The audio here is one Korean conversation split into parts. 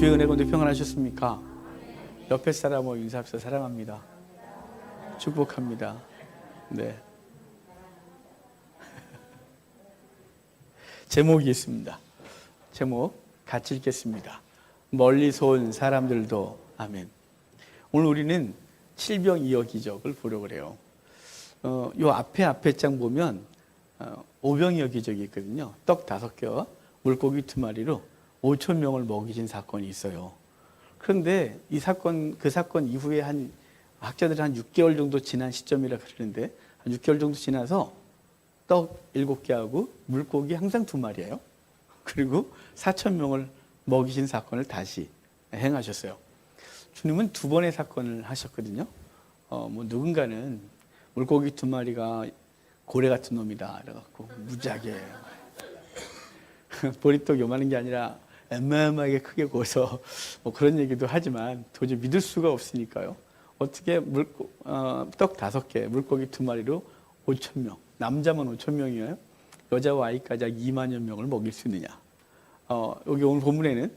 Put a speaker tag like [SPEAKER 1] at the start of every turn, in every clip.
[SPEAKER 1] 주의 은혜 가운데 평안하셨습니까? 옆에 사람을 인사합시다. 사랑합니다. 축복합니다. 네. 제목이 있습니다. 제목 같이 읽겠습니다. 멀리서 온 사람들도 아멘. 오늘 우리는 칠병이어 기적을 보려고 그래요. 요 앞에 장 보면 오병이어 기적이 있거든요. 떡 5개와 물고기 2마리로 5천 명을 먹이신 사건이 있어요. 그런데 그 사건 이후에 학자들은 한 6개월 정도 지난 시점이라 그러는데, 한 6개월 정도 지나서 떡 7개하고 물고기 항상 2마리예요. 그리고 4천 명을 먹이신 사건을 다시 행하셨어요. 주님은 2번의 사건을 하셨거든요. 누군가는 물고기 2마리가 고래 같은 놈이다 이래갖고 무지하게 보리떡 요만한 게 아니라 어마어마하게 크게 구워서 그런 얘기도 하지만 도저히 믿을 수가 없으니까요. 어떻게 떡 5개, 물고기 2마리로 5천 명, 남자만 5천 명이에요. 여자와 아이까지 2만여 명을 먹일 수 있느냐. 여기 오늘 본문에는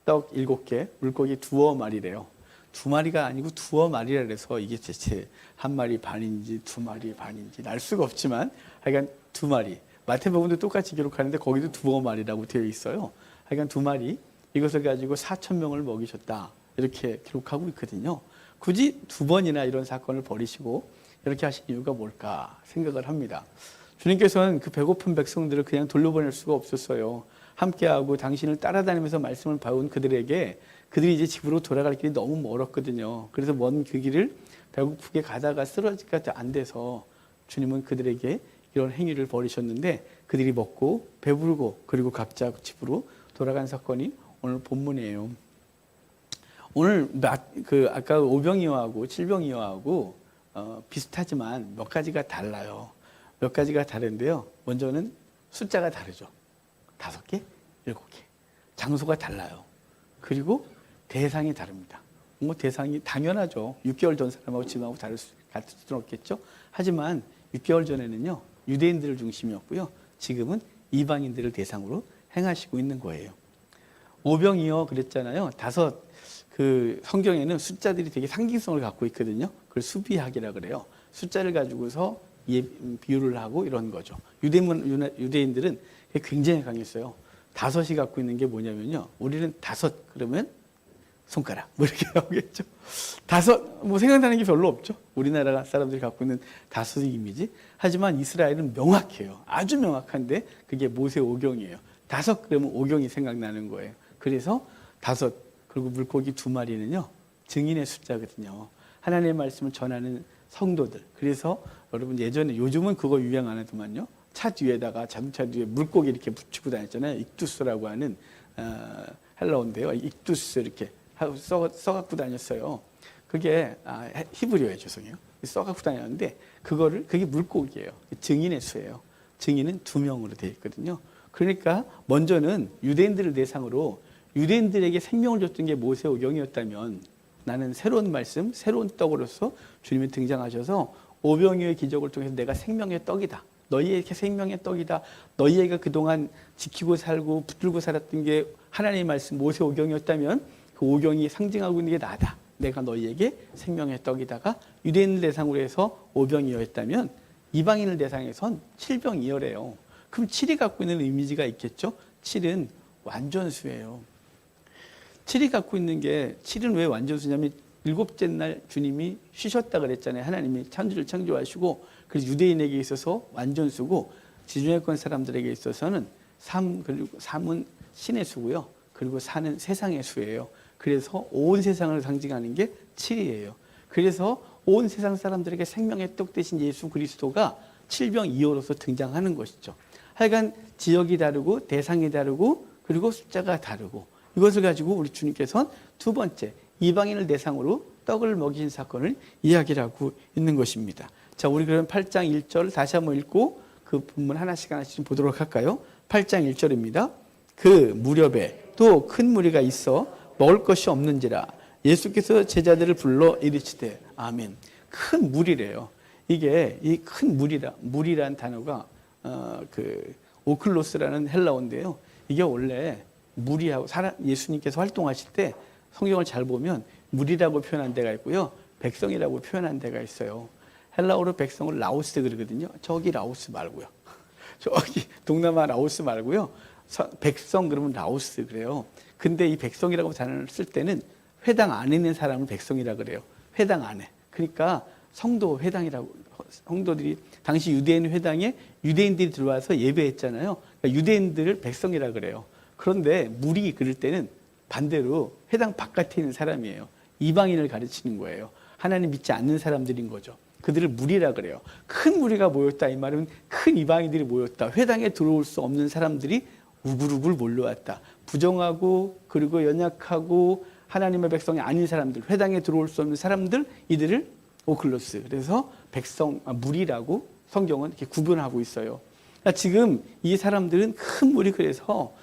[SPEAKER 1] 떡 7개, 물고기 2마리래요. 2마리가 아니고 2마리라 그래서 이게 대체 1마리 반인지 2마리 반인지 알 수가 없지만 하여간 2마리. 마태복음도 똑같이 기록하는데 거기도 2마리라고 되어 있어요. 하여간 2마리, 이것을 가지고 4천 명을 먹이셨다 이렇게 기록하고 있거든요. 굳이 2번이나 이런 사건을 벌이시고 이렇게 하신 이유가 뭘까 생각을 합니다. 주님께서는 그 배고픈 백성들을 그냥 돌려보낼 수가 없었어요. 함께하고 당신을 따라다니면서 말씀을 배운 그들에게 그들이 이제 집으로 돌아갈 길이 너무 멀었거든요. 그래서 먼 그 길을 배고프게 가다가 쓰러지까 안 돼서 주님은 그들에게 이런 행위를 벌이셨는데, 그들이 먹고 배부르고 그리고 각자 집으로 돌아간 사건이 오늘 본문이에요. 오늘 아까 오병이어하고 칠병이어하고 비슷하지만 몇 가지가 달라요. 몇 가지가 다른데요. 먼저는 숫자가 다르죠. 5개, 7개. 장소가 달라요. 그리고 대상이 다릅니다. 대상이 당연하죠. 6개월 전 사람하고 지금하고 같을 수는 없겠죠. 하지만 6개월 전에는요, 유대인들을 중심이었고요. 지금은 이방인들을 대상으로 행하시고 있는 거예요. 오병이어 그랬잖아요. 5, 성경에는 숫자들이 되게 상징성을 갖고 있거든요. 그걸 수비학이라 그래요. 숫자를 가지고서 비유를 하고 이런 거죠. 유대인들은 굉장히 강했어요. 5이 갖고 있는 게 뭐냐면요. 우리는 5 그러면 손가락 이렇게 나오겠죠. 5 생각나는 게 별로 없죠. 우리나라 사람들이 갖고 있는 5의 이미지. 하지만 이스라엘은 명확해요. 아주 명확한데 그게 모세 오경이에요. 5 그러면 오경이 생각나는 거예요. 그래서 5 그리고 물고기 2마리는요 증인의 숫자거든요. 하나님의 말씀을 전하는 성도들. 그래서 여러분 요즘은 그거 유행 안 하더만요. 차 뒤에다가 자동차 뒤에 물고기 이렇게 붙이고 다녔잖아요. 익두스라고 하는 헬라어인데요. 익두스 이렇게 써갖고 다녔어요. 그게 히브리어예요. 죄송해요. 써갖고 다녔는데 그게 물고기예요. 증인의 수예요. 증인은 2명으로 되어 있거든요. 그러니까 먼저는 유대인들을 대상으로 유대인들에게 생명을 줬던 게 모세오경이었다면, 나는 새로운 말씀, 새로운 떡으로서 주님이 등장하셔서 오병이어의 기적을 통해서 내가 생명의 떡이다. 너희에게 생명의 떡이다. 너희에게 그동안 지키고 살고 붙들고 살았던 게 하나님의 말씀 모세오경이었다면 그 오경이 상징하고 있는 게 나다. 내가 너희에게 생명의 떡이다가 유대인을 대상으로 해서 오병이어였다면, 이방인을 대상해선 칠병이어래요. 그럼 7이 갖고 있는 이미지가 있겠죠? 7은 완전수예요. 7이 갖고 있는 게, 7은 왜 완전수냐면 7째 날 주님이 쉬셨다 그랬잖아요. 하나님이 천지를 창조하시고, 그래서 유대인에게 있어서 완전수고 지중해권 사람들에게 있어서는 3, 그리고 3은 신의 수고요. 그리고 4는 세상의 수예요. 그래서 온 세상을 상징하는 게 7이에요. 그래서 온 세상 사람들에게 생명의 떡 대신 예수 그리스도가 칠병이어로서 등장하는 것이죠. 하여간 지역이 다르고 대상이 다르고 그리고 숫자가 다르고, 이것을 가지고 우리 주님께서는 2번째 이방인을 대상으로 떡을 먹이신 사건을 이야기를 하고 있는 것입니다. 자, 우리 그럼 8장 1절 다시 한번 읽고 그 본문 하나씩 보도록 할까요? 8장 1절입니다. 그 무렵에 또 큰 무리가 있어 먹을 것이 없는지라 예수께서 제자들을 불러 이르시되 아멘. 큰 무리래요. 이게 이 큰 무리란 단어가 오클로스라는 헬라어인데요. 이게 원래 무리하고 예수님께서 활동하실 때 성경을 잘 보면 무리라고 표현한 데가 있고요. 백성이라고 표현한 데가 있어요. 헬라어로 백성을 라오스 그러거든요. 저기 라오스 말고요. 저기 동남아 라오스 말고요. 백성 그러면 라오스 그래요. 근데 이 백성이라고 단어를 쓸 때는 회당 안에 있는 사람을 백성이라 그래요. 회당 안에. 그러니까 성도 회당이라고, 성도들이 당시 유대인 회당에 유대인들이 들어와서 예배했잖아요. 그러니까 유대인들을 백성이라 그래요. 그런데 무리 그럴 때는 반대로 회당 바깥에 있는 사람이에요. 이방인을 가르치는 거예요. 하나님 믿지 않는 사람들인 거죠. 그들을 무리라 그래요. 큰 무리가 모였다. 이 말은 큰 이방인들이 모였다. 회당에 들어올 수 없는 사람들이 우글우글 몰려왔다. 부정하고 그리고 연약하고 하나님의 백성이 아닌 사람들, 회당에 들어올 수 없는 사람들, 이들을 오클로스, 그래서 무리라고 성경은 이렇게 구분하고 있어요. 그러니까 지금 이 사람들은 큰 무리, 그래서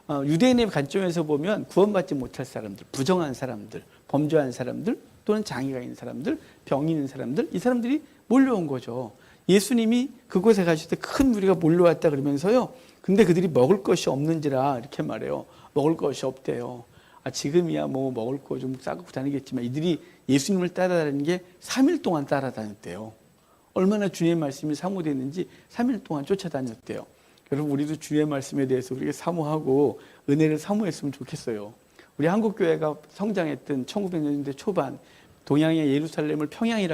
[SPEAKER 1] 유대인의 관점에서 보면 구원받지 못할 사람들, 부정한 사람들, 범죄한 사람들, 또는 장애가 있는 사람들, 병이 있는 사람들, 이 사람들이 몰려온 거죠. 예수님이 그곳에 가실 때 큰 무리가 몰려왔다 그러면서요. 근데 그들이 먹을 것이 없는지라 이렇게 말해요. 먹을 것이 없대요. 지금이야 뭐 먹을 거 좀 싸고 다니겠지만 이들이 예수님을 따라다니는 게 3일 동안 따라다녔대요. 얼마나 주님의 말씀이 사모됐는지 3일 동안 쫓아다녔대요. 여러분, 우리도 주의 말씀에 대해서 우리가 사모하고 은혜를 사모했으면 좋겠어요. 우리 한국교회가 성장했던 1900년대 초반, 동양의 예루살렘을 평양이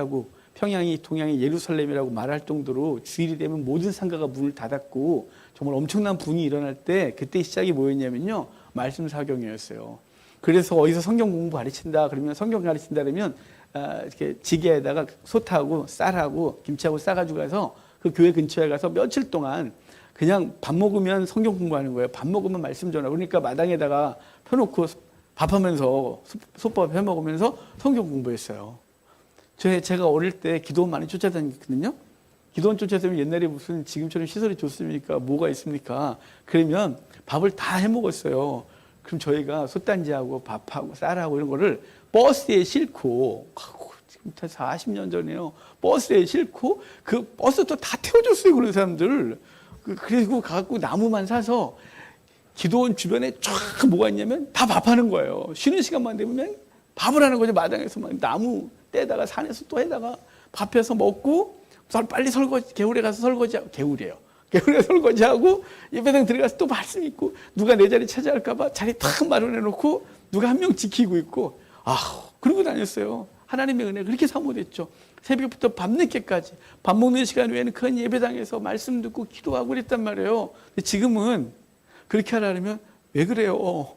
[SPEAKER 1] 동양의 예루살렘이라고 말할 정도로 주일이 되면 모든 상가가 문을 닫았고 정말 엄청난 붕이 일어날 때, 그때 시작이 뭐였냐면요, 말씀 사경이었어요. 그래서 어디서 성경 공부 가르친다 그러면, 성경 가르친다 그러면 이렇게 지게에다가 솥하고 쌀하고 김치하고 싸가지고 가서 그 교회 근처에 가서 며칠 동안 그냥 밥 먹으면 성경 공부하는 거예요. 밥 먹으면 말씀 전하고. 그러니까 마당에다가 펴놓고 밥하면서 솥밥 해먹으면서 성경 공부했어요. 제가 어릴 때 기도원 많이 쫓아다녔거든요. 기도원 쫓아다니면 옛날에 무슨 지금처럼 시설이 좋습니까? 뭐가 있습니까? 그러면 밥을 다 해먹었어요. 그럼 저희가 솥단지하고 밥하고 쌀하고 이런 거를 버스에 싣고, 지금부터 40년 전에요. 버스에 싣고 그 버스도 다 태워줬어요. 그런 사람들. 그리고 갖고 나무만 사서 기도원 주변에 쫙 뭐가 있냐면 다 밥하는 거예요. 쉬는 시간만 되면 밥을 하는 거죠. 마당에서 막 나무 떼다가 산에서 또 해다가 밥해서 먹고 빨리 설거지, 개울에 가서 설거지하고, 개울에 설거지하고 예배당 들어가서 또 말씀 있고, 누가 내 자리 차지할까봐 자리 탁 마련해놓고 누가 한 명 지키고 있고, 그러고 다녔어요. 하나님의 은혜 그렇게 사모됐죠. 새벽부터 밤늦게까지 밥 먹는 시간 외에는 큰 예배당에서 말씀 듣고 기도하고 그랬단 말이에요. 근데 지금은 그렇게 하려면 왜 그래요?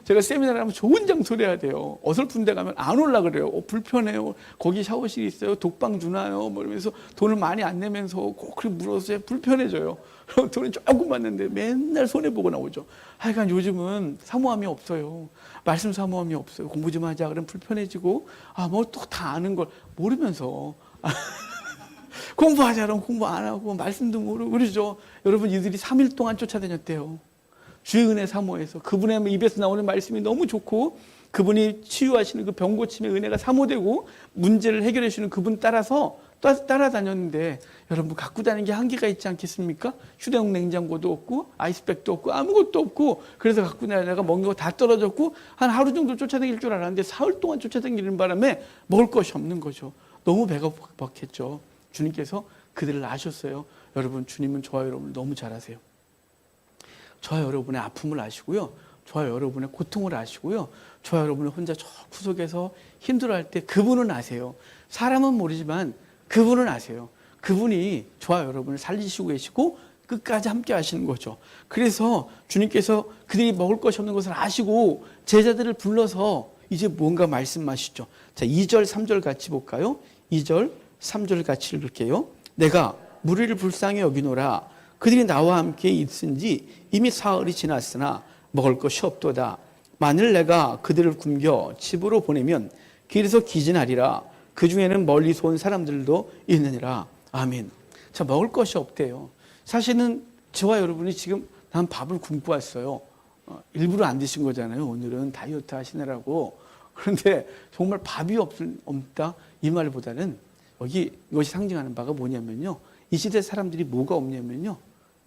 [SPEAKER 1] 제가 세미나를 하면 좋은 장소를 해야 돼요. 어설픈 데 가면 안 올라 그래요. 불편해요. 거기 샤워실이 있어요. 독방 주나요? 뭐 이러면서 돈을 많이 안 내면서 꼭 그렇게 물어서 불편해져요. 그럼 돈은 조금 받는데 맨날 손해보고 나오죠. 하여간 요즘은 사모함이 없어요. 말씀 사모함이 없어요. 공부 좀 하자 그러면 불편해지고, 뭐 또 다 아는 걸 모르면서 공부하자 그러면 공부 안 하고 말씀도 모르고 그러죠. 여러분, 이들이 3일 동안 쫓아다녔대요. 주의 은혜 사모해서 그분의 입에서 나오는 말씀이 너무 좋고, 그분이 치유하시는 그 병 고침의 은혜가 사모되고 문제를 해결해 주시는 그분 따라서 따라다녔는데, 여러분 갖고 다니는 게 한계가 있지 않겠습니까? 휴대용 냉장고도 없고 아이스백도 없고 아무것도 없고, 그래서 갖고 다니다가 먹는 거 다 떨어졌고 한 하루 정도 쫓아다닐 줄 알았는데 사흘 동안 쫓아다니는 바람에 먹을 것이 없는 거죠. 너무 배가 고팠겠죠. 주님께서 그들을 아셨어요. 여러분, 주님은 저와 여러분을 너무 잘 아세요. 저와 여러분의 아픔을 아시고요. 저와 여러분의 고통을 아시고요. 저와 여러분이 혼자 저 구석에서 힘들어할 때 그분은 아세요. 사람은 모르지만 그분은 아세요. 그분이 저와 여러분을 살리시고 계시고 끝까지 함께 하시는 거죠. 그래서 주님께서 그들이 먹을 것이 없는 것을 아시고 제자들을 불러서 이제 뭔가 말씀하시죠. 자, 2절, 3절 같이 볼까요? 2절, 3절 같이 읽을게요. 내가 무리를 불쌍히 여기노라. 그들이 나와 함께 있은지 이미 사흘이 지났으나 먹을 것이 없도다. 만일 내가 그들을 굶겨 집으로 보내면 길에서 기진하리라. 그 중에는 멀리서 온 사람들도 있느니라. 아멘. 자, 먹을 것이 없대요. 사실은 저와 여러분이 지금 난 밥을 굶고 왔어요. 일부러 안 드신 거잖아요. 오늘은 다이어트 하시느라고. 그런데 정말 밥이 없다 이 말보다는 이것이 상징하는 바가 뭐냐면요, 이 시대 사람들이 뭐가 없냐면요,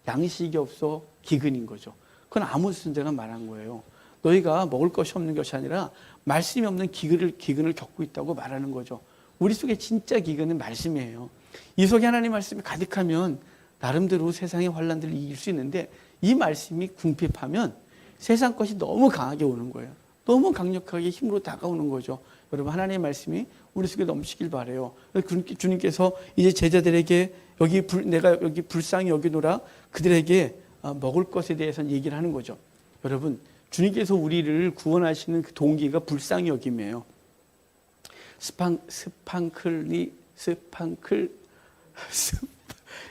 [SPEAKER 1] 양식이 없어 기근인 거죠. 그건 아모스 선지자가 말한 거예요. 너희가 먹을 것이 없는 것이 아니라 말씀이 없는 기근을 겪고 있다고 말하는 거죠. 우리 속에 진짜 기근은 말씀이에요. 이 속에 하나님 말씀이 가득하면 나름대로 세상의 환난들을 이길 수 있는데 이 말씀이 궁핍하면 세상 것이 너무 강하게 오는 거예요. 너무 강력하게 힘으로 다가오는 거죠. 여러분 하나님의 말씀이 우리 속에 넘치길 바라요. 주님께서 이제 제자들에게 내가 여기 불쌍히 여기노라 그들에게 먹을 것에 대해서는 얘기를 하는 거죠. 여러분 주님께서 우리를 구원하시는 그 동기가 불쌍히 여김이에요.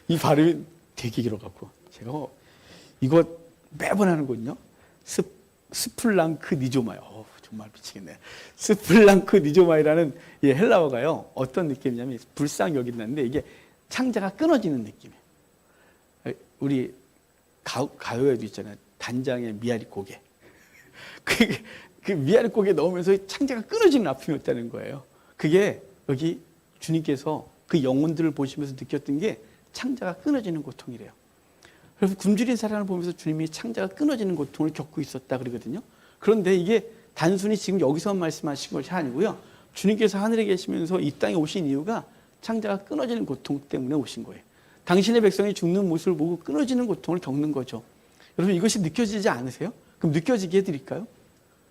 [SPEAKER 1] 이 발음이 되게 길어갖고 제가 이거 매번 하는거든요. 스플랑크 니조마요. 정말 미치겠네. 스플랑크 니조마이라는 이 헬라어가요. 어떤 느낌이냐면 불쌍히 여긴다는데 이게 창자가 끊어지는 느낌이에요. 우리 가요에도 있잖아요. 단장의 미아리 고개. 그 미아리 고개 넣으면서 창자가 끊어지는 아픔이었다는 거예요. 그게 여기 주님께서 그 영혼들을 보시면서 느꼈던 게 창자가 끊어지는 고통이래요. 그래서 굶주린 사람을 보면서 주님이 창자가 끊어지는 고통을 겪고 있었다 그러거든요. 그런데 이게 단순히 지금 여기서 말씀하신 것이 아니고요. 주님께서 하늘에 계시면서 이 땅에 오신 이유가 창자가 끊어지는 고통 때문에 오신 거예요. 당신의 백성이 죽는 모습을 보고 끊어지는 고통을 겪는 거죠. 여러분 이것이 느껴지지 않으세요? 그럼 느껴지게 해드릴까요?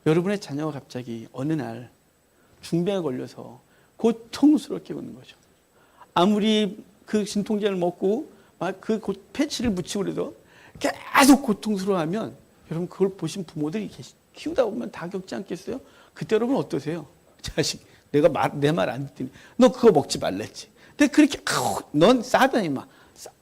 [SPEAKER 1] 여러분의 자녀가 갑자기 어느 날 중병에 걸려서 고통스럽게 오는 거죠. 아무리 그 진통제를 먹고 막 그 패치를 붙이고 그래도 계속 고통스러워하면 여러분 그걸 보신 부모들이 키우다 보면 다 겪지 않겠어요? 그때 여러분 어떠세요? 자식 내가 내 말 안 듣더니 너 그거 먹지 말랬지. 근데 그렇게 넌 싸다 임마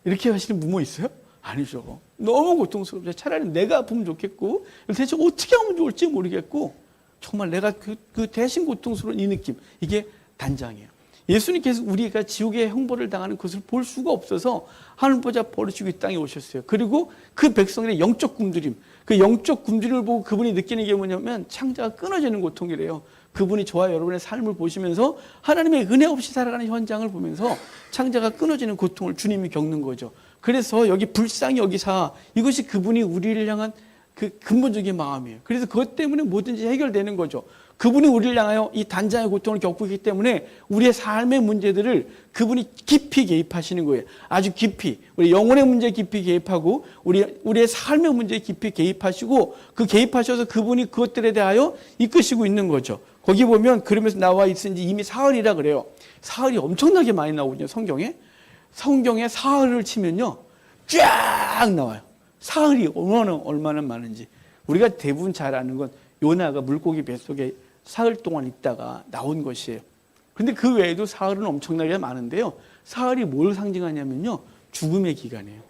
[SPEAKER 1] 이렇게 하시는 부모 있어요? 아니죠. 너무 고통스럽죠. 차라리 내가 아프면 좋겠고 대체 어떻게 하면 좋을지 모르겠고 정말 내가 그 대신 고통스러운 이 느낌 이게 단장이에요. 예수님께서 우리가 지옥의 형벌을 당하는 것을 볼 수가 없어서 하늘 보좌 버리시고 이 땅에 오셨어요. 그리고 그 백성의 영적 굶주림, 그 영적 굶주림을 보고 그분이 느끼는 게 뭐냐면 창자가 끊어지는 고통이래요. 그분이 저와 여러분의 삶을 보시면서 하나님의 은혜 없이 살아가는 현장을 보면서 창자가 끊어지는 고통을 주님이 겪는 거죠. 그래서 여기 불쌍히 여기사 이것이 그분이 우리를 향한 그 근본적인 마음이에요. 그래서 그것 때문에 뭐든지 해결되는 거죠. 그분이 우리를 향하여 이 단장의 고통을 겪고 있기 때문에 우리의 삶의 문제들을 그분이 깊이 개입하시는 거예요. 아주 깊이. 우리 영혼의 문제에 깊이 개입하고 우리의 삶의 문제에 깊이 개입하시고 그 개입하셔서 그분이 그것들에 대하여 이끄시고 있는 거죠. 거기 보면 그러면서 나와 있으니 이미 사흘이라 그래요. 사흘이 엄청나게 많이 나오거든요. 성경에 사흘을 치면요. 쫙 나와요. 사흘이 얼마나 많은지. 우리가 대부분 잘 아는 건 요나가 물고기 뱃속에 사흘 동안 있다가 나온 것이에요. 그런데 그 외에도 사흘은 엄청나게 많은데요. 사흘이 뭘 상징하냐면요. 죽음의 기간이에요.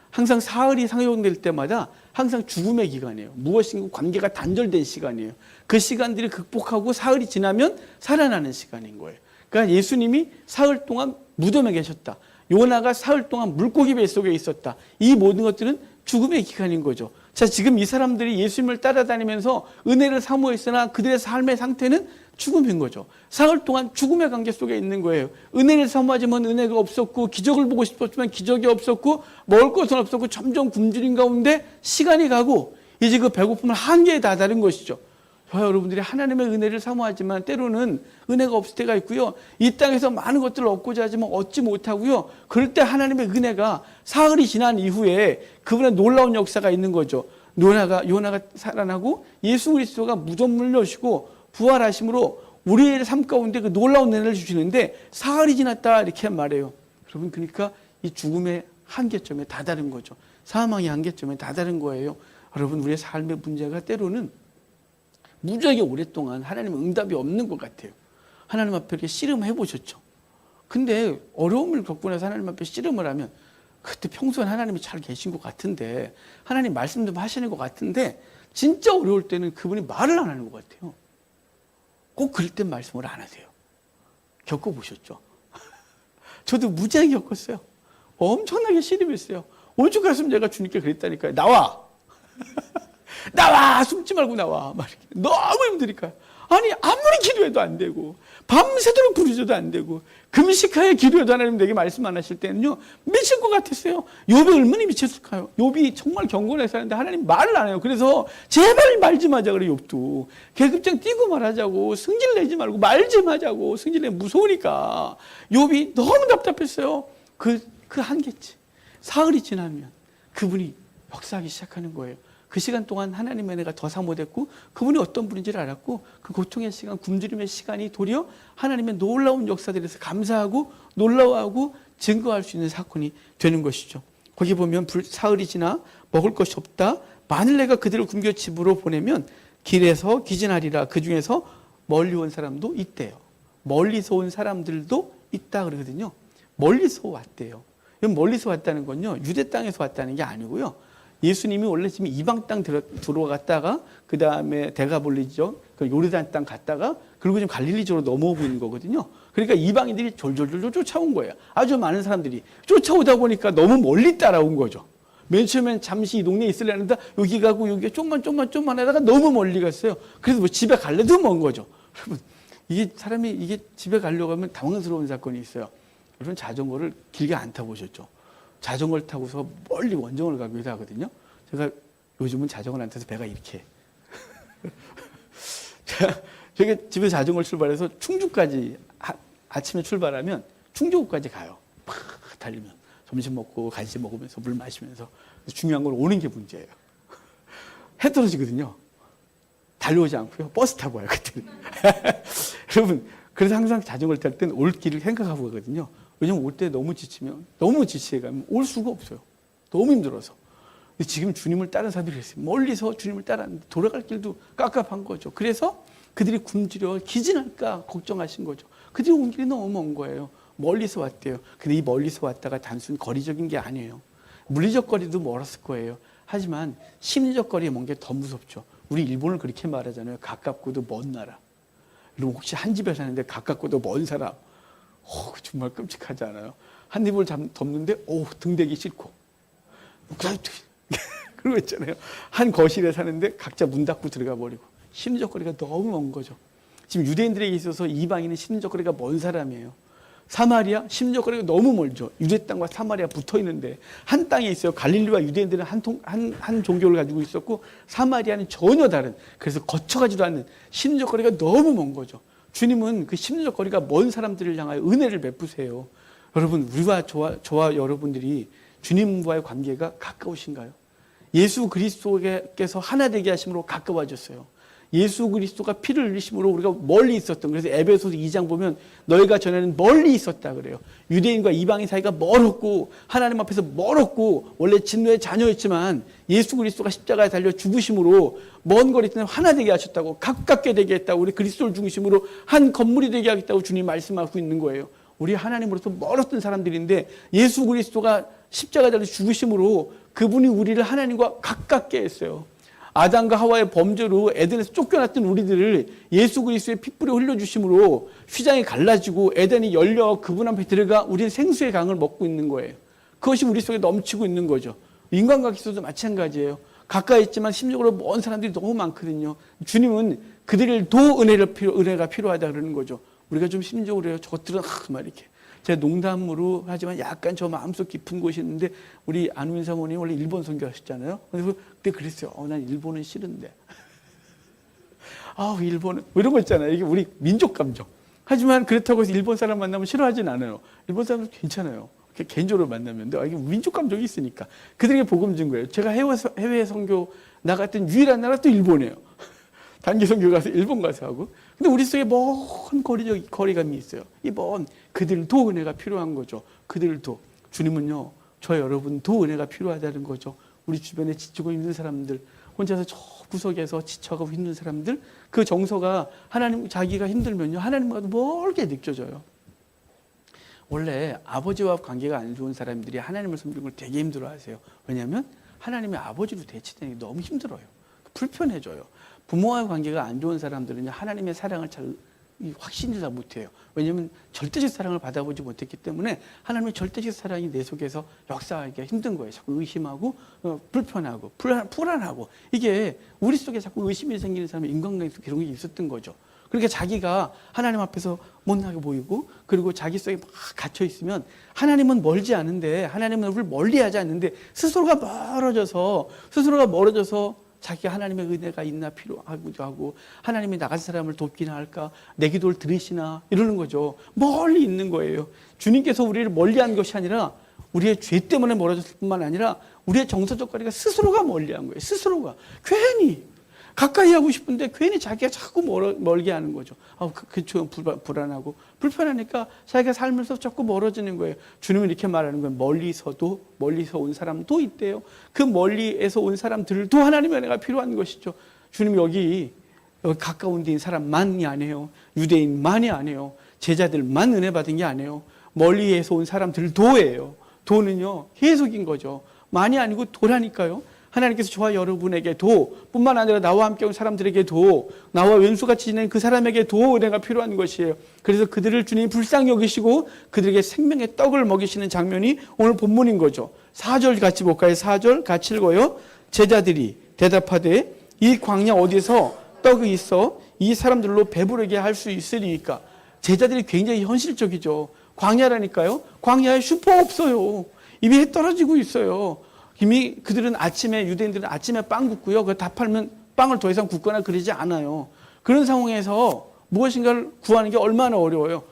[SPEAKER 1] 항상 사흘이 상용될 때마다 항상 죽음의 기간이에요. 무엇인가 관계가 단절된 시간이에요. 그 시간들이 극복하고 사흘이 지나면 살아나는 시간인 거예요. 그러니까 예수님이 사흘 동안 무덤에 계셨다. 요나가 사흘 동안 물고기 뱃속에 있었다. 이 모든 것들은 죽음의 기간인 거죠. 자, 지금 이 사람들이 예수님을 따라다니면서 은혜를 사모했으나 그들의 삶의 상태는 죽음인 거죠. 사흘 동안 죽음의 관계 속에 있는 거예요. 은혜를 사모하지만 은혜가 없었고 기적을 보고 싶었지만 기적이 없었고 먹을 것은 없었고 점점 굶주린 가운데 시간이 가고 이제 그 배고픔은 한계에 다다른 것이죠. 저와 여러분들이 하나님의 은혜를 사모하지만 때로는 은혜가 없을 때가 있고요. 이 땅에서 많은 것들을 얻고자 하지만 얻지 못하고요. 그럴 때 하나님의 은혜가 사흘이 지난 이후에 그분의 놀라운 역사가 있는 거죠. 요나가 살아나고 예수 그리스도가 무덤을 여시고 부활하심으로 우리의 삶 가운데 그 놀라운 은혜를 주시는데 사흘이 지났다 이렇게 말해요. 여러분 그러니까 이 죽음의 한계점에 다다른 거죠. 사망의 한계점에 다다른 거예요. 여러분 우리의 삶의 문제가 때로는 무지하게 오랫동안 하나님의 응답이 없는 것 같아요. 하나님 앞에 이렇게 씨름해 보셨죠. 근데 어려움을 겪고 나서 하나님 앞에 씨름을 하면 그때 평소엔 하나님이 잘 계신 것 같은데 하나님 말씀 좀 하시는 것 같은데 진짜 어려울 때는 그분이 말을 안 하는 것 같아요. 꼭 그럴 땐 말씀을 안 하세요. 겪어보셨죠? 저도 무지하게 겪었어요. 엄청나게 씨름했어요. 오죽 갔으면 제가 주님께 그랬다니까요. 나와! 나와! 숨지 말고 나와! 막 이렇게. 너무 힘드니까. 아니 아무리 기도해도 안 되고 밤새도록 부르짖어도 안 되고 금식하여 기도해도 하나님 내게 말씀 안 하실 때는요 미칠 것 같았어요. 욥이 얼마나 미쳤을까요? 욥이 정말 경건하게 사는데 하나님 말을 안 해요. 그래서 제발 말 좀 하자 그래. 욥도 계급장 띄고 말하자고, 승질 내지 말고 말 좀 하자고. 승질 내면 무서우니까 욥이 너무 답답했어요. 그 한계치. 사흘이 지나면 그분이 역사하기 시작하는 거예요. 그 시간 동안 하나님의 은혜가 더 사모됐고 그분이 어떤 분인지를 알았고 그 고통의 시간, 굶주림의 시간이 도리어 하나님의 놀라운 역사들에서 감사하고 놀라워하고 증거할 수 있는 사건이 되는 것이죠. 거기 보면 사흘이 지나 먹을 것이 없다. 만일 내가 그들을 굶겨 집으로 보내면 길에서 기진하리라. 그 중에서 멀리 온 사람도 있대요. 멀리서 온 사람들도 있다 그러거든요. 멀리서 왔대요. 멀리서 왔다는 건요 유대 땅에서 왔다는 게 아니고요. 예수님이 원래 지금 이방 땅 들어갔다가 그 다음에 데가볼리죠, 그 요르단 땅 갔다가 그리고 지금 갈릴리 쪽으로 넘어오고 있는 거거든요. 그러니까 이방인들이 졸졸졸 쫓아온 거예요. 아주 많은 사람들이 쫓아오다 보니까 너무 멀리 따라온 거죠. 맨 처음엔 잠시 이 동네에 있으려는데 여기 가고 여기 좀만 하다가 너무 멀리 갔어요. 그래서 뭐 집에 갈래도 먼 거죠. 여러분 이게 사람이 이게 집에 가려고 하면 당황스러운 사건이 있어요. 여러분 자전거를 길게 안 타보셨죠? 자전거를 타고서 멀리 원정을 가기도 하거든요. 제가 요즘은 자전거를 안 타서 배가 이렇게. 제가 집에서 자전거를 출발해서 충주까지 아침에 출발하면 충주까지 가요. 팍 달리면 점심 먹고 간식 먹으면서 물 마시면서. 중요한 건 오는 게 문제예요. 해 떨어지거든요. 달려오지 않고요. 버스 타고 와요 그때는. 여러분 그래서 항상 자전거를 탈 때는 올 길을 생각하고 가거든요. 왜냐면 올 때 너무 지치가면 올 수가 없어요. 너무 힘들어서. 근데 지금 주님을 따른 사람들이 있어요. 멀리서 주님을 따랐는데 돌아갈 길도 깝깝한 거죠. 그래서 그들이 굶주려 기진할까 걱정하신 거죠. 그들이 온 길이 너무 먼 거예요. 멀리서 왔대요. 근데 이 멀리서 왔다가 단순히 거리적인 게 아니에요. 물리적 거리도 멀었을 거예요. 하지만 심리적 거리에 먼 게 더 무섭죠. 우리 일본을 그렇게 말하잖아요. 가깝고도 먼 나라. 여러분 혹시 한 집에 사는데 가깝고도 먼 사람, 정말 끔찍하지 않아요? 한 입을 덮는데 등대기 싫고 그런 거 있잖아요. 한 거실에 사는데 각자 문 닫고 들어가 버리고 심리적 거리가 너무 먼 거죠. 지금 유대인들에게 있어서 이방인은 심리적 거리가 먼 사람이에요. 사마리아 심리적 거리가 너무 멀죠. 유대 땅과 사마리아 붙어 있는데 한 땅에 있어요. 갈릴리와 유대인들은 한 종교를 가지고 있었고 사마리아는 전혀 다른, 그래서 거쳐가지도 않는 심리적 거리가 너무 먼 거죠. 주님은 그 심리적 거리가 먼 사람들을 향하여 은혜를 베푸세요. 여러분 우리와 저와 여러분들이 주님과의 관계가 가까우신가요? 예수 그리스도께서 하나 되게 하심으로 가까워졌어요. 예수 그리스도가 피를 흘리심으로 우리가 멀리 있었던, 그래서 에베소서 2장 보면 너희가 전에는 멀리 있었다 그래요. 유대인과 이방인 사이가 멀었고 하나님 앞에서 멀었고 원래 진노의 자녀였지만 예수 그리스도가 십자가에 달려 죽으심으로 먼 거리 때는 하나 되게 하셨다고, 가깝게 되게 했다고, 우리 그리스도를 중심으로 한 건물이 되게 하겠다고 주님 말씀하고 있는 거예요. 우리 하나님으로부터 멀었던 사람들인데 예수 그리스도가 십자가에 달려 죽으심으로 그분이 우리를 하나님과 가깝게 했어요. 아담과 하와의 범죄로 에덴에서 쫓겨났던 우리들을 예수 그리스도의 핏불에 흘려주심으로 휘장이 갈라지고 에덴이 열려 그분 앞에 들어가 우리는 생수의 강을 먹고 있는 거예요. 그것이 우리 속에 넘치고 있는 거죠. 인간관계에서도 마찬가지예요. 가까이 있지만 심적으로 먼 사람들이 너무 많거든요. 주님은 그들도 은혜가 필요하다 그러는 거죠. 우리가 좀 심적으로 해요. 저것들은 막 이렇게. 제가 농담으로 하지만 약간 저 마음속 깊은 곳이 있는데 우리 안우인 사모님 원래 일본 선교하셨잖아요. 그때 그랬어요. 난 일본은 싫은데. 일본은 뭐 이런 거 있잖아요. 이게 우리 민족 감정. 하지만 그렇다고 해서 일본 사람 만나면 싫어하진 않아요. 일본 사람은 괜찮아요. 개인적으로 만나면. 근데 이게 민족 감정이 있으니까 그들에게 복음 준 거예요. 제가 해외 선교 나갔던 유일한 나라 또 일본이에요. 단기 선교 가서 일본 가서 하고. 근데 우리 속에 먼 거리감이 있어요. 그들도 은혜가 필요한 거죠. 그들도. 주님은요, 저 여러분도 은혜가 필요하다는 거죠. 우리 주변에 지치고 힘든 사람들, 혼자서 저 구석에서 지쳐가고 힘든 사람들, 그 정서가 하나님, 자기가 힘들면요, 하나님과도 멀게 느껴져요. 원래 아버지와 관계가 안 좋은 사람들이 하나님을 섬기는 걸 되게 힘들어 하세요. 왜냐하면 하나님의 아버지로 대치되는 게 너무 힘들어요. 불편해져요. 부모와의 관계가 안 좋은 사람들은 하나님의 사랑을 잘 확신을 잘 못해요. 왜냐하면 절대적 사랑을 받아보지 못했기 때문에 하나님의 절대적 사랑이 내 속에서 역사하기가 힘든 거예요. 자꾸 의심하고 불편하고 불안하고, 이게 우리 속에 자꾸 의심이 생기는 사람이 인간관계에서 그런 게 있었던 거죠. 그러니까 자기가 하나님 앞에서 못나게 보이고 그리고 자기 속에 막 갇혀 있으면 하나님은 멀지 않은데 하나님은 우리를 멀리하지 않는데 스스로가 멀어져서 자기가 하나님의 은혜가 있나 필요하기도 하고 하나님이 나간 사람을 돕기나 할까 내 기도를 들으시나 이러는 거죠. 멀리 있는 거예요. 주님께서 우리를 멀리한 것이 아니라 우리의 죄 때문에 멀어졌을 뿐만 아니라 우리의 정서적 거리가 스스로가 멀리한 거예요. 스스로가 괜히 가까이 하고 싶은데 괜히 자기가 자꾸 멀게 하는 거죠. 그쪽 불안하고 불편하니까 자기가 살면서 자꾸 멀어지는 거예요. 주님은 이렇게 말하는 거예요. 멀리서 온 사람도 있대요. 그 멀리에서 온 사람들도 하나님의 은혜가 필요한 것이죠. 주님 여기 가까운 데인 사람만이 아니에요. 유대인만이 아니에요. 제자들만 은혜 받은 게 아니에요. 멀리에서 온 사람들도예요. 도는요 계속인 거죠. 많이 아니고 도라니까요. 하나님께서 저와 여러분에게도 뿐만 아니라 나와 함께 온 사람들에게도 나와 왼수같이 지낸 그 사람에게도 은혜가 필요한 것이에요. 그래서 그들을 주님이 불쌍히 여기시고 그들에게 생명의 떡을 먹이시는 장면이 오늘 본문인 거죠. 4절 같이 볼까요? 4절 같이 읽어요. 제자들이 대답하되 이 광야 어디서 떡이 있어 이 사람들로 배부르게 할 수 있으리이까. 제자들이 굉장히 현실적이죠. 광야라니까요. 광야에 슈퍼 없어요. 이미 해 떨어지고 있어요. 이미 그들은 유대인들은 아침에 빵 굽고요. 그거 다 팔면 빵을 더 이상 굽거나 그러지 않아요. 그런 상황에서 무엇인가를 구하는 게 얼마나 어려워요.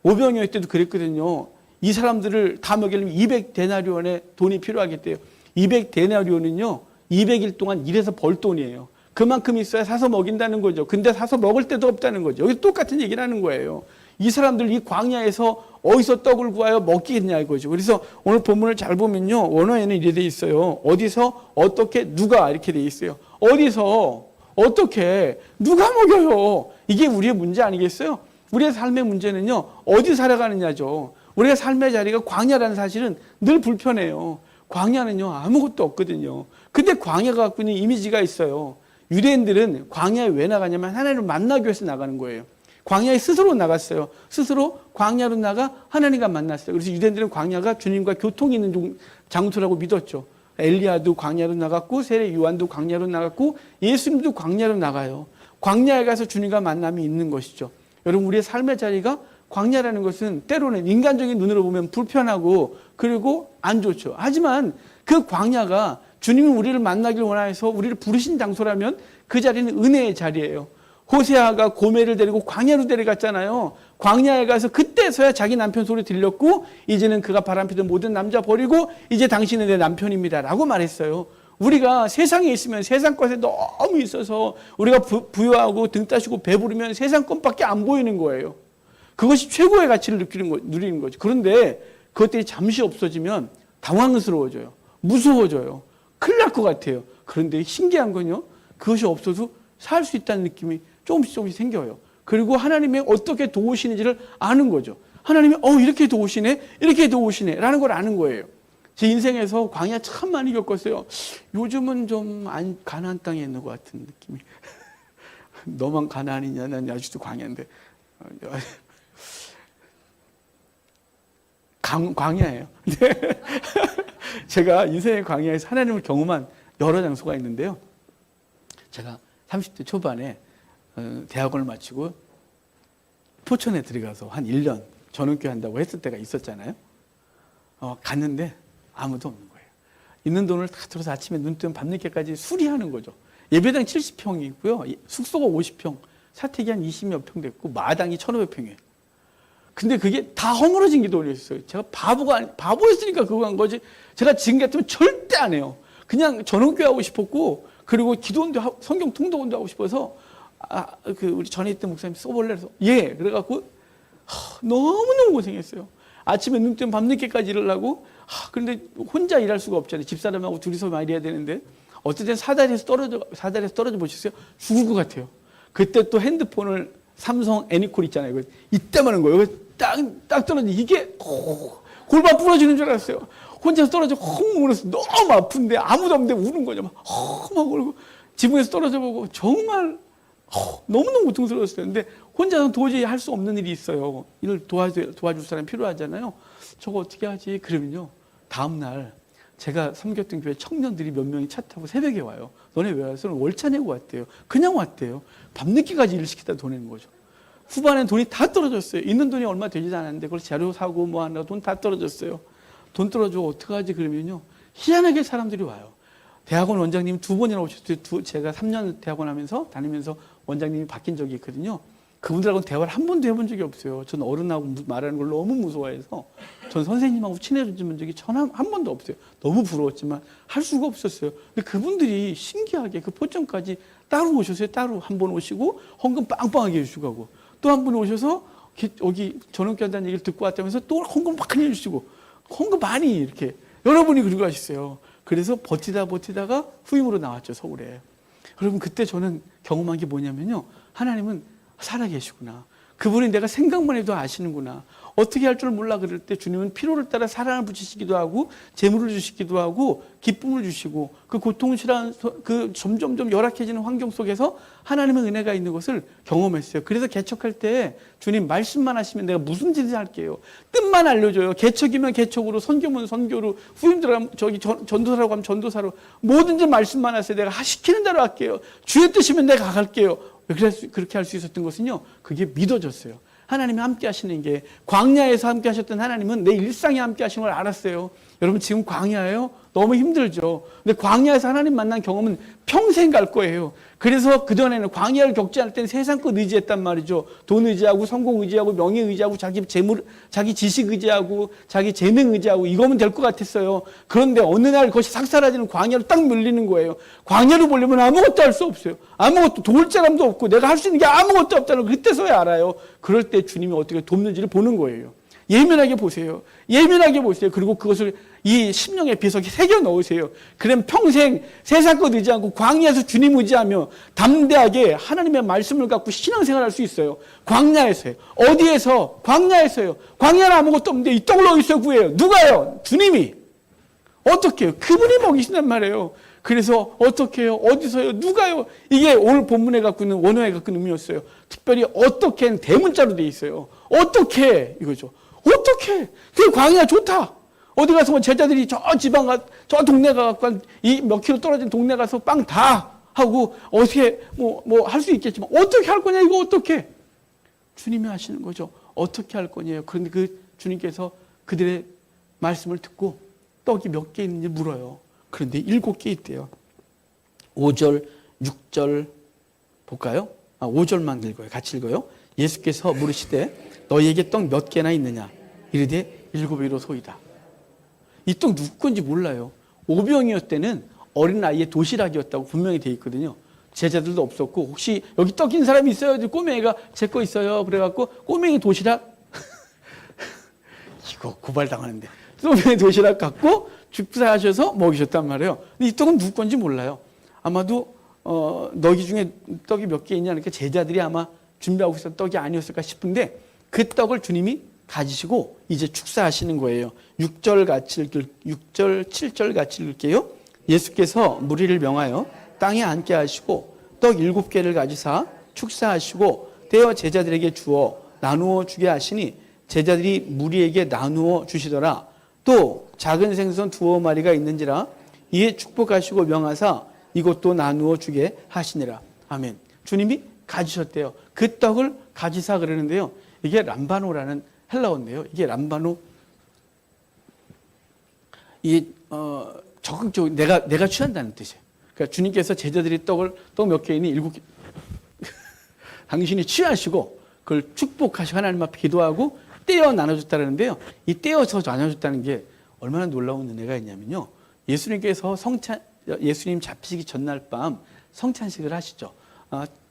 [SPEAKER 1] 오병이어 때도 그랬거든요. 이 사람들을 다 먹이려면 200데나리온의 돈이 필요하겠대요. 200데나리온은요. 200일 동안 일해서 벌 돈이에요. 그만큼 있어야 사서 먹인다는 거죠. 근데 사서 먹을 데도 없다는 거죠. 여기 똑같은 얘기를 하는 거예요. 이 사람들 이 광야에서 어디서 떡을 구하여 먹겠냐 이거죠. 그래서 오늘 본문을 잘 보면요. 원어에는 이렇게 돼 있어요. 어디서 어떻게 누가 이렇게 돼 있어요. 어디서 어떻게 누가 먹여요. 이게 우리의 문제 아니겠어요? 우리의 삶의 문제는요. 어디 살아가느냐죠. 우리의 삶의 자리가 광야라는 사실은 늘 불편해요. 광야는요. 아무것도 없거든요. 근데 광야가 갖고 있는 이미지가 있어요. 유대인들은 광야에 왜 나가냐면 하나님을 만나기 위해서 나가는 거예요. 광야에 스스로 나갔어요. 스스로 광야로 나가 하나님과 만났어요. 그래서 유대인들은 광야가 주님과 교통이 있는 장소라고 믿었죠. 엘리야도 광야로 나갔고 세례 요한도 광야로 나갔고 예수님도 광야로 나가요. 광야에 가서 주님과 만남이 있는 것이죠. 여러분 우리의 삶의 자리가 광야라는 것은 때로는 인간적인 눈으로 보면 불편하고 그리고 안 좋죠. 하지만 그 광야가 주님이 우리를 만나길 원해서 우리를 부르신 장소라면 그 자리는 은혜의 자리예요. 호세아가 고멜을 데리고 광야로 데려갔잖아요. 광야에 가서 그때서야 자기 남편 소리 들렸고 이제는 그가 바람피던 모든 남자 버리고 이제 당신은 내 남편입니다 라고 말했어요. 우리가 세상에 있으면 세상 것에 너무 있어서 우리가 부유하고 등 따시고 배부르면 세상 것밖에 안 보이는 거예요. 그것이 최고의 가치를 누리는 거죠. 그런데 그것들이 잠시 없어지면 당황스러워져요. 무서워져요. 큰일 날 것 같아요. 그런데 신기한 건요. 그것이 없어도 살 수 있다는 느낌이 조금씩 생겨요. 그리고 하나님이 어떻게 도우시는지를 아는 거죠. 하나님이 이렇게 도우시네 이렇게 도우시네 라는 걸 아는 거예요. 제 인생에서 광야 참 많이 겪었어요. 요즘은 좀 가나안 땅에 있는 것 같은 느낌이. 너만 가나안이냐 난 아직도 광야인데. 광야예요. 제가 인생의 광야에서 하나님을 경험한 여러 장소가 있는데요. 제가 30대 초반에 대학원을 마치고 포천에 들어가서 한 1년 전원교회 한다고 했을 때가 있었잖아요. 갔는데 아무도 없는 거예요. 있는 돈을 다 들어서 아침에 눈 뜨면 밤늦게까지 수리하는 거죠. 예배당 70평이 있고요. 숙소가 50평, 사택이 한 20몇 평 됐고 마당이 1,500평이에요. 근데 그게 다 허물어진 기도를 했어요. 제가 바보였으니까 그거 한 거지. 제가 지금 같으면 절대 안 해요. 그냥 전원교회 하고 싶었고 그리고 기도원도 성경 통독원도 하고 싶어서 우리 전에 있던 목사님 써볼래 해서 그래갖고 너무너무 고생했어요. 아침에 눈 뜨면 밤늦게까지 일하려고 그런데 혼자 일할 수가 없잖아요. 집사람하고 둘이서 많이 일해야 되는데 어쨌든 사다리에서 떨어져 보셨어요? 죽을 것 같아요. 그때 또 핸드폰을 삼성 애니콜 있잖아요. 이따만한 거예요. 딱 떨어지니 이게 골반 부러지는 줄 알았어요. 혼자서 떨어져 울었어요. 너무 아픈데 아무도 없는데 우는 거죠. 막 울고 지붕에서 떨어져 보고 정말 너무너무 고통스러웠어요. 근데 혼자서 도저히 할 수 없는 일이 있어요. 이를 도와줄 사람이 필요하잖아요. 저거 어떻게 하지? 그러면요. 다음날 제가 섬겼던 교회 청년들이 몇 명이 차 타고 새벽에 와요. 너네 왜 왔어? 월차 내고 왔대요. 그냥 왔대요. 밤늦게까지 일을 시키다 보내는 거죠. 후반에 돈이 다 떨어졌어요. 있는 돈이 얼마 되지도 않았는데 그걸 재료 사고 뭐 하나 돈 다 떨어졌어요. 돈 떨어져 어떡하지 그러면요. 희한하게 사람들이 와요. 대학원 원장님 2번이나 오셨어요. 제가 3년 대학원 하면서 다니면서 원장님이 바뀐 적이 있거든요. 그분들하고는 대화를 한 번도 해본 적이 없어요. 전 어른하고 말하는 걸 너무 무서워해서 전 선생님하고 친해진 적이 한 번도 없어요. 너무 부러웠지만 할 수가 없었어요. 근데 그분들이 신기하게 그 포천까지 따로 오셨어요. 따로 한 번 오시고 헌금 빵빵하게 해주시고 가고 또 한 분 오셔서 여기 전원교 한다는 얘기를 듣고 왔다면서 또 헌금 많이 해주시고 헌금 많이 이렇게 여러분이 그러고 가셨어요. 그래서 버티다가 후임으로 나왔죠. 서울에. 여러분 그때 저는 경험한 게 뭐냐면요. 하나님은 살아계시구나. 그분이 내가 생각만 해도 아시는구나. 어떻게 할 줄 몰라 그럴 때 주님은 필요를 따라 사랑을 붙이시기도 하고 재물을 주시기도 하고 기쁨을 주시고 그 고통스러운 그 점점점 열악해지는 환경 속에서 하나님의 은혜가 있는 것을 경험했어요. 그래서 개척할 때 주님 말씀만 하시면 내가 무슨 짓을 할게요. 뜻만 알려줘요. 개척이면 개척으로 선교면 선교로 후임들하면 저기 전도사라고 하면 전도사로 뭐든지 말씀만 하세요. 내가 시키는 대로 할게요. 주의 뜻이면 내가 갈게요. 그렇게 할 수 있었던 것은요. 그게 믿어졌어요. 하나님이 함께 하시는 게 광야에서 함께 하셨던 하나님은 내 일상에 함께 하시는 걸 알았어요. 여러분 지금 광야예요? 너무 힘들죠. 근데 광야에서 하나님 만난 경험은 평생 갈 거예요. 그래서 그전에는 광야를 겪지 않을 때는 세상 것 의지했단 말이죠. 돈 의지하고 성공 의지하고 명예 의지하고 자기 재물, 자기 지식 의지하고 자기 재능 의지하고 이거면 될 것 같았어요. 그런데 어느 날 그것이 삭살아지는 광야로 딱 밀리는 거예요. 광야로 보려면 아무것도 할 수 없어요. 아무것도 도울 사람도 없고 내가 할 수 있는 게 아무것도 없다는 걸 그때서야 알아요. 그럴 때 주님이 어떻게 돕는지를 보는 거예요. 예민하게 보세요. 예민하게 보세요. 그리고 그것을 이 심령의 비석에 새겨 넣으세요. 그럼 평생 세상 것 의지 않고 광야에서 주님 의지하며 담대하게 하나님의 말씀을 갖고 신앙생활할 수 있어요. 광야에서요. 어디에서? 광야에서요. 광야는 아무것도 없는데 이 떡을 어디서 구해요? 누가요? 주님이. 어떻게 해요? 그분이 먹이신단 말이에요. 그래서 어떻게 해요? 어디서요? 누가요? 이게 오늘 본문에 갖고 있는 원어에 갖고 있는 의미였어요. 특별히 어떻게는 대문자로 돼 있어요. 어떻게 이거죠. 어떻게? 그 광야 좋다. 어디 가서 뭐 제자들이 저 지방 저 동네 가갖고 이 몇 킬로 떨어진 동네 가서 빵 다 하고 어떻게 뭐 할 수 있겠지만 어떻게 할 거냐 이거 어떻게? 주님이 하시는 거죠. 어떻게 할 거냐요. 그런데 그 주님께서 그들의 말씀을 듣고 떡이 몇 개 있는지 물어요. 그런데 7개 있대요. 5절, 6절 볼까요? 5절만 읽어요. 같이 읽어요. 예수께서 물으시되 너희에게 떡 몇 개나 있느냐? 이르되 7이로소이다. 이 떡 누구 건지 몰라요. 오병이었을 때는 어린아이의 도시락이었다고 분명히 돼 있거든요. 제자들도 없었고 혹시 여기 떡 있는 사람이 있어요? 꼬맹이가 제 거 있어요. 그래갖고 꼬맹이 도시락 이거 고발당하는데 꼬맹이 도시락 갖고 축사하셔서 먹이셨단 말이에요. 근데 이 떡은 누구 건지 몰라요. 아마도 너희 중에 떡이 몇 개 있냐 그러니까 제자들이 아마 준비하고 있었던 떡이 아니었을까 싶은데 그 떡을 주님이 가지시고 이제 축사하시는 거예요. 6절, 7절 같이 읽을게요. 예수께서 무리를 명하여 땅에 앉게 하시고 떡 7개를 가지사 축사하시고 떼어 제자들에게 주어 나누어 주게 하시니 제자들이 무리에게 나누어 주시더라. 또 작은 생선 2마리가 있는지라 이에 축복하시고 명하사 이것도 나누어 주게 하시니라. 아멘. 주님이 가지셨대요. 그 떡을 가지사 그러는데요. 이게 람바노라는 헬라어인데요. 이게 람바노 이게 적극적으로 내가 취한다는 뜻이에요. 그러니까 주님께서 제자들이 떡 몇 개 있니? 7개. 당신이 취하시고 그걸 축복하시고 하나님 앞에 기도하고 떼어 나눠줬다는데요. 이 떼어서 나눠줬다는 게 얼마나 놀라운 은혜가 있냐면요. 예수님께서 예수님 잡히시기 전날 밤 성찬식을 하시죠.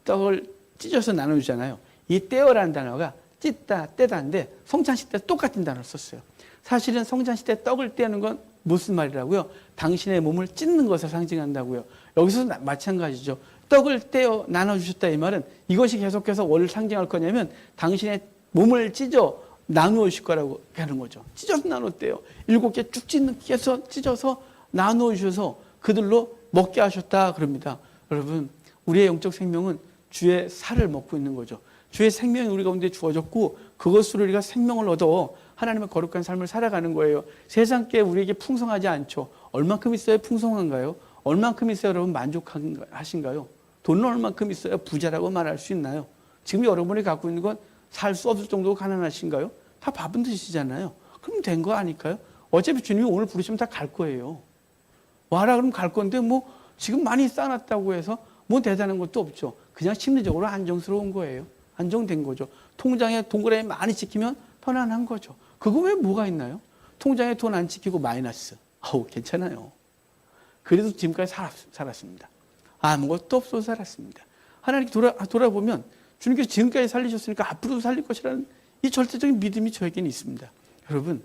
[SPEAKER 1] 떡을 찢어서 나눠주잖아요. 이 떼어라는 단어가 찢다, 떼다인데 성찬식 때 똑같은 단어를 썼어요. 사실은 성찬식 때 떡을 떼는 건 무슨 말이라고요? 당신의 몸을 찢는 것을 상징한다고요. 여기서 마찬가지죠. 떡을 떼어 나눠주셨다 이 말은 이것이 계속해서 뭘 상징할 거냐면 당신의 몸을 찢어 나누어 주실 거라고 하는 거죠. 찢어서 나눴대요. 7개 쭉 찢어서 나누어 주셔서 그들로 먹게 하셨다 그럽니다. 여러분 우리의 영적 생명은 주의 살을 먹고 있는 거죠. 주의 생명이 우리 가운데 주어졌고 그것으로 우리가 생명을 얻어 하나님의 거룩한 삶을 살아가는 거예요. 세상께 우리에게 풍성하지 않죠. 얼만큼 있어야 풍성한가요? 얼만큼 있어야 여러분 만족하신가요? 돈은 얼만큼 있어야 부자라고 말할 수 있나요? 지금 여러분이 갖고 있는 건 살 수 없을 정도로 가난하신가요? 다 밥은 드시잖아요. 그럼 된 거 아닐까요? 어차피 주님이 오늘 부르시면 다 갈 거예요. 와라 그러면 갈 건데 뭐 지금 많이 쌓아놨다고 해서 뭐 대단한 것도 없죠. 그냥 심리적으로 안정스러운 거예요. 안정된 거죠. 통장에 동그라미 많이 찍히면 편안한 거죠. 그거 왜 뭐가 있나요? 통장에 돈 안 찍히고 마이너스. 아우 괜찮아요. 그래도 지금까지 살았습니다. 아무것도 없어서 살았습니다. 하나님께 돌아보면 주님께서 지금까지 살리셨으니까 앞으로도 살릴 것이라는 이 절대적인 믿음이 저에게는 있습니다. 여러분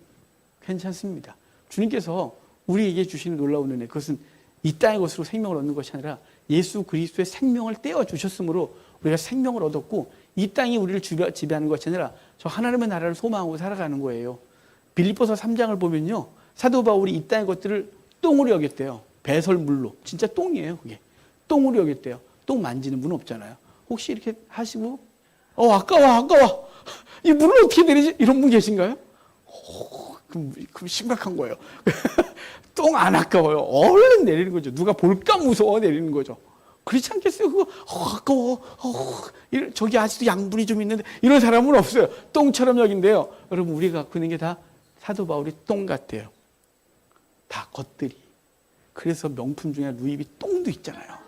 [SPEAKER 1] 괜찮습니다. 주님께서 우리에게 주시는 놀라운 은혜, 그것은 이 땅의 것으로 생명을 얻는 것이 아니라 예수 그리스도의 생명을 떼어주셨으므로 우리가 생명을 얻었고 이 땅이 우리를 지배하는 것이 아니라 저 하나님의 나라를 소망하고 살아가는 거예요. 빌립보서 3장을 보면요, 사도 바울이 이 땅의 것들을 똥으로 여겼대요. 배설물로. 진짜 똥이에요 그게. 똥으로 여겼대요. 똥 만지는 분 없잖아요. 혹시 이렇게 하시고 아까워 이 물을 어떻게 내리지? 이런 분 계신가요? 그럼 심각한 거예요. 똥 안 아까워요. 얼른 내리는 거죠. 누가 볼까 무서워 내리는 거죠. 그렇지 않겠어요? 그거 아까워. 저기 아직도 양분이 좀 있는데 이런 사람은 없어요. 똥처럼 여긴데요. 여러분 우리가 갖고 있는 게 다 사도 바울이 똥 같아요. 다 것들이. 그래서 명품 중에 루이비 똥도 있잖아요.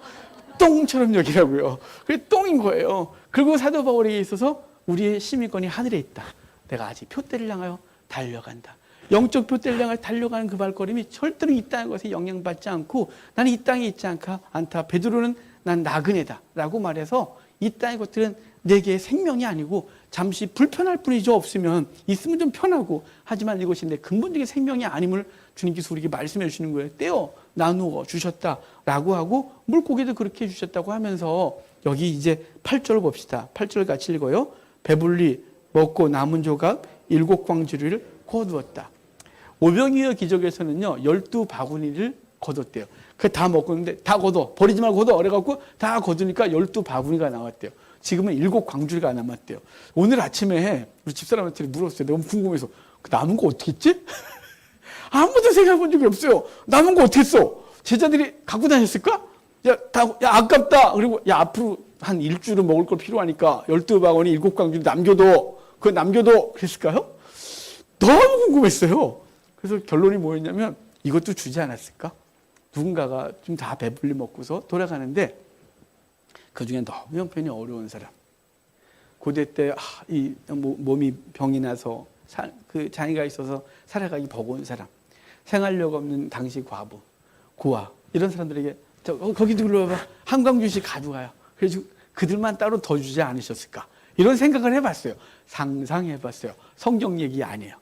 [SPEAKER 1] 똥처럼 여기라고요. 그게 똥인 거예요. 그리고 사도 바울에게 있어서 우리의 시민권이 하늘에 있다. 내가 아직 표대를 향하여 달려간다. 영적 표대를 향하여 달려가는 그 발걸음이 절대로 이 땅의 것에 영향받지 않고 나는 이 땅에 있지 않다. 베드로는 난 나그네다 라고 말해서 이 땅의 것들은 내게 생명이 아니고 잠시 불편할 뿐이죠. 없으면 있으면 좀 편하고 하지만 이것이 내 근본적인 생명이 아님을 주님께서 우리에게 말씀해 주시는 거예요. 떼어 나누어 주셨다라고 하고 물고기도 그렇게 해주셨다고 하면서 여기 이제 8절을 봅시다. 8절 같이 읽어요. 배불리 먹고 남은 조각 7광주리를 거두었다. 오병이어 기적에서는요 12바구니를 거뒀대요. 그 다 먹고 있는데 다 거둬. 버리지 말고 거둬. 그래갖고 다 거두니까 12바구니가 나왔대요. 지금은 7광주리가 남았대요. 오늘 아침에 우리 집사람한테 물었어요. 너무 궁금해서 남은 거 어떻게 했지? 아무도 생각해 본 적이 없어요. 남은 거 어떻게 했어? 제자들이 갖고 다녔을까? 야 아깝다. 그리고 앞으로 한 일주일은 먹을 걸 필요하니까 12바구니 7광주리 남겨둬. 그거 남겨둬. 그랬을까요? 너무 궁금했어요. 그래서 결론이 뭐였냐면 이것도 주지 않았을까? 누군가가 좀 다 배불리 먹고서 돌아가는데 그중에 너무 형편이 어려운 사람. 고대 때 몸이 병이 나서 그 장애가 있어서 살아가기 버거운 사람. 생활력 없는 당시 과부, 고아 이런 사람들에게 거기도 불러봐. 한 광주씩 가져가요. 그래서 그들만 따로 더 주지 않으셨을까? 이런 생각을 해봤어요. 상상해봤어요. 성경 얘기 아니에요.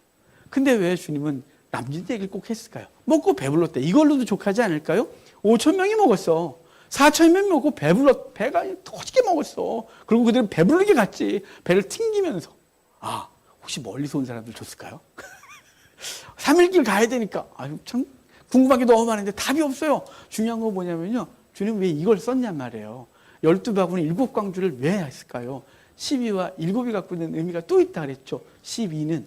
[SPEAKER 1] 근데 왜 주님은 남긴 얘기를 꼭 했을까요? 먹고 배불렀대. 이걸로도 족하지 않을까요? 5,000명이 먹었어. 4,000명이 먹고 배가 터지게 먹었어. 그리고 그들은 배부르게 갔지. 배를 튕기면서. 혹시 멀리서 온 사람들 줬을까요? 3일길 가야 되니까. 참 궁금한 게 너무 많은데 답이 없어요. 중요한 거 뭐냐면요. 주님 왜 이걸 썼냔 말이에요. 12바구니 7광주를 왜 했을까요? 12와 7이 갖고 있는 의미가 또 있다 그랬죠. 12는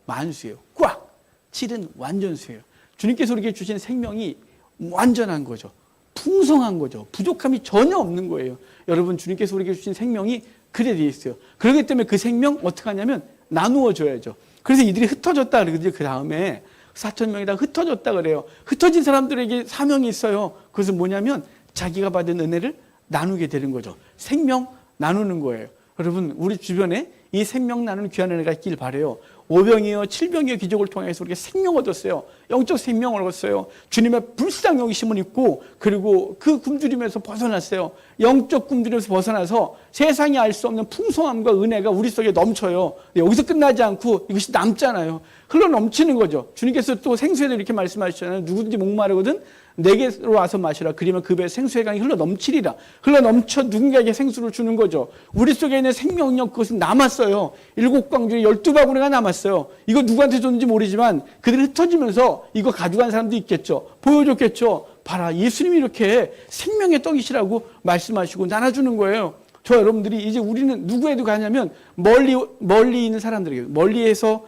[SPEAKER 1] 만수예요. 꽉! 7은 완전수예요. 주님께서 우리에게 주신 생명이 완전한 거죠. 풍성한 거죠. 부족함이 전혀 없는 거예요. 여러분 주님께서 우리에게 주신 생명이 그래 되어 있어요. 그렇기 때문에 그 생명 어떻게 하냐면 나누어 줘야죠. 그래서 이들이 흩어졌다 그러거든요. 그 다음에 4,000명이 다 흩어졌다 그래요. 흩어진 사람들에게 사명이 있어요. 그것은 뭐냐면 자기가 받은 은혜를 나누게 되는 거죠. 생명 나누는 거예요. 여러분 우리 주변에 이 생명 나누는 귀한 은혜가 있길 바라요. 5병이요 7병이요 기적을 통해서 우리가 생명 얻었어요. 영적 생명을 얻었어요. 주님의 불쌍히 여기심을 입고 그리고 그 굶주림에서 벗어났어요. 영적 굶주림에서 벗어나서 세상이 알 수 없는 풍성함과 은혜가 우리 속에 넘쳐요. 여기서 끝나지 않고 이것이 남잖아요. 흘러 넘치는 거죠. 주님께서 또 생수에도 이렇게 말씀하셨잖아요. 누구든지 목마르거든 내게로 와서 마시라. 그러면 그 배에 생수의 강이 흘러 넘치리라. 흘러 넘쳐 누군가에게 생수를 주는 거죠. 우리 속에 있는 생명력 그것은 남았어요. 7광주에 12바구니가 남았어요. 이거 누구한테 줬는지 모르지만 그들이 흩어지면서 이거 가져간 사람도 있겠죠. 보여줬겠죠. 봐라 예수님이 이렇게 생명의 떡이시라고 말씀하시고 나눠주는 거예요. 저 여러분들이 이제 우리는 누구에도 가냐면 멀리 있는 사람들에게 멀리에서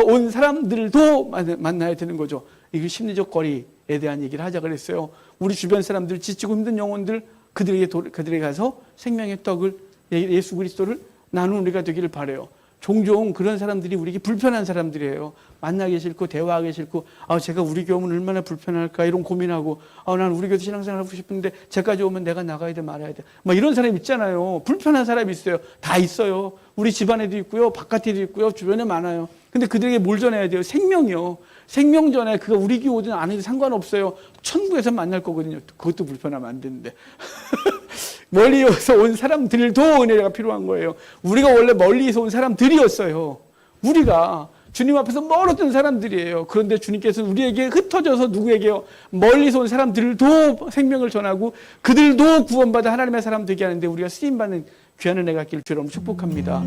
[SPEAKER 1] 온 사람들도 만나야 되는 거죠. 이게 심리적 거리에 대한 얘기를 하자 그랬어요. 우리 주변 사람들 지치고 힘든 영혼들 그들에게 가서 생명의 떡을 예수 그리스도를 나누는 우리가 되기를 바라요. 종종 그런 사람들이 우리에게 불편한 사람들이에요. 만나기 싫고 대화하기 싫고 제가 우리 교회는 얼마나 불편할까 이런 고민하고 난 우리 교회 신앙생활 하고 싶은데 쟤까지 오면 내가 나가야 돼 말아야 돼. 막 이런 사람 있잖아요. 불편한 사람이 있어요. 다 있어요. 우리 집안에도 있고요. 바깥에도 있고요. 주변에 많아요. 근데 그들에게 뭘 전해야 돼요? 생명이요. 생명 전에 그가 우리 교회 오든 안 해도 상관없어요. 천국에서 만날 거거든요. 그것도 불편하면 안 되는데. 멀리서 온 사람들도 은혜가 필요한 거예요. 우리가 원래 멀리서 온 사람들이었어요. 우리가 주님 앞에서 멀었던 사람들이에요. 그런데 주님께서는 우리에게 흩어져서 누구에게요? 멀리서 온 사람들도 생명을 전하고 그들도 구원받아 하나님의 사람 되게 하는데 우리가 쓰임받는 귀한 은혜가 있기를 주로 축복합니다.